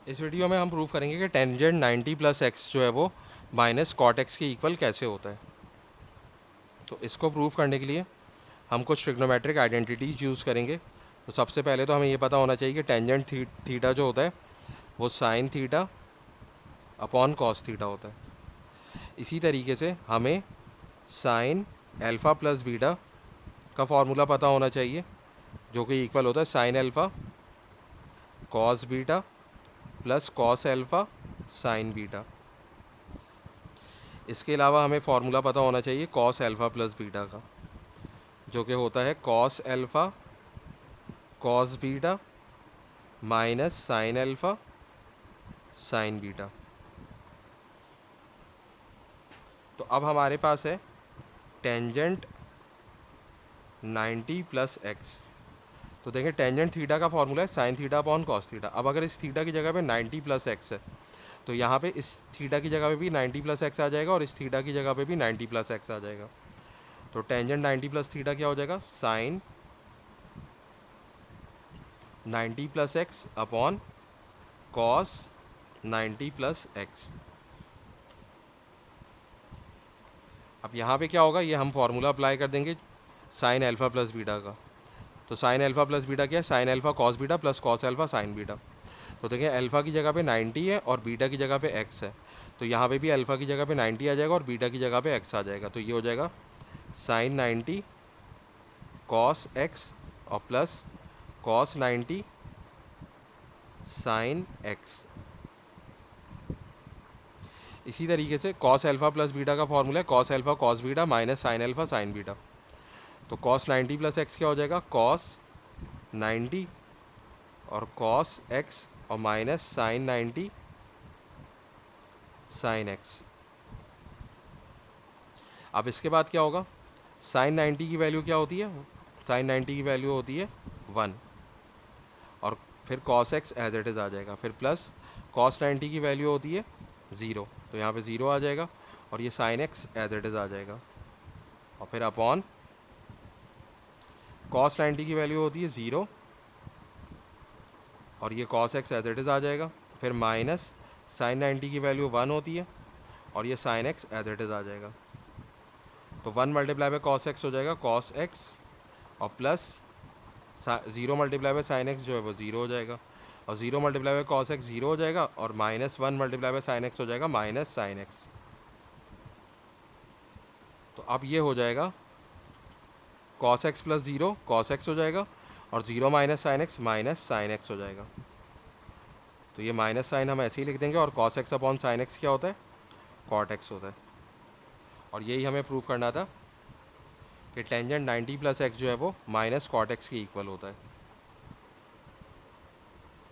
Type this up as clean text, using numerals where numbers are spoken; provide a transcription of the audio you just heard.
इस वीडियो में हम प्रूव करेंगे कि टेंजेंट 90 प्लस एक्स जो है वो माइनस कॉट एक्स के इक्वल कैसे होता है। तो इसको प्रूव करने के लिए हम कुछ ट्रिग्नोमेट्रिक आइडेंटिटीज यूज़ करेंगे। तो सबसे पहले तो हमें ये पता होना चाहिए कि टेंजेंट थीटा जो होता है वो sine theta upon cos theta होता है। इसी तरीके से हमें साइन एल्फ़ा प्लस बीटा का फॉर्मूला पता होना चाहिए, जो कि इक्वल होता है sign alpha cos beta plus cos alpha sign beta. इसके अलावा हमें फॉर्मूला पता होना चाहिए कॉस एल्फ़ा प्लस बीटा का, जो कि होता है cos alpha cos beta minus sign alpha sign beta. तो अब हमारे पास है टेंजेंट 90 प्लस एक्स। तो देखें टेंजेंट थीटा का फॉर्मूला है sine theta upon cos theta. अब अगर इस थीटा की जगह पे 90 प्लस एक्स है तो यहाँ पे इस थीटा की जगह पे भी 90 प्लस एक्स आ जाएगा और इस थीटा की जगह पे भी 90 प्लस एक्स आ जाएगा। तो टेंजेंट 90 प्लस थीटा क्या हो जाएगा, sine 90 plus x upon cos 90 plus x. अब यहाँ पे क्या होगा, ये हम फॉर्मूला अप्लाई कर देंगे साइन एल्फा प्लस बीटा का। तो साइन एल्फा प्लस बीटा क्या है, sine alpha cos beta plus cos alpha sign beta. तो देखिए अल्फा की जगह पे 90 है और बीटा की जगह पे एक्स है, तो यहाँ पे भी अल्फा की जगह पे 90 आ जाएगा और बीटा की जगह पे एक्स आ जाएगा। तो ये हो जाएगा साइन 90 कॉस एक्स और प्लस कॉस 90 साइन एक्स। इसी तरीके से कॉस एल्फा प्लस बीटा का फॉर्मूला है cos alpha cos beta minus sine alpha sign beta. तो कॉस 90 प्लस एक्स क्या हो जाएगा, कॉस 90 और कॉस एक्स और माइनस साइन 90 साइन एक्स। अब इसके बाद क्या होगा, साइन 90 की वैल्यू क्या होती है, साइन 90 की वैल्यू होती है 1 और फिर cos X as it is आ जाएगा, फिर प्लस कॉस 90 की वैल्यू होती है 0, तो यहाँ पे 0 आ जाएगा और ये sine X as it is आ जाएगा और फिर अपॉन कॉस 90 की वैल्यू होती है 0 और ये cos X as it is आ जाएगा, फिर माइनस साइन 90 की वैल्यू 1 होती है और ये sine X as it is आ जाएगा। तो 1 मल्टीप्लाई बाय कॉस एक्स हो जाएगा कॉस एक्स और plus 0 multiply by sine X जो है वो 0 हो जाएगा और 0 मल्टीप्लाई बाय कॉस एक्स 0 हो जाएगा और minus 1 multiply by sine x हो जाएगा माइनस साइन एक्स। तो अब ये हो जाएगा cos x plus 0 cos X हो जाएगा और 0 माइनस साइन एक्स हो जाएगा। तो ये माइनस साइन हम ऐसे ही लिख देंगे और cos x upon sine x क्या होता है, कॉट एक्स होता है। और यही हमें प्रूव करना था कि टेंजेंट 90 प्लस एक्स जो है वो माइनस कॉट एक्स के इक्वल होता है।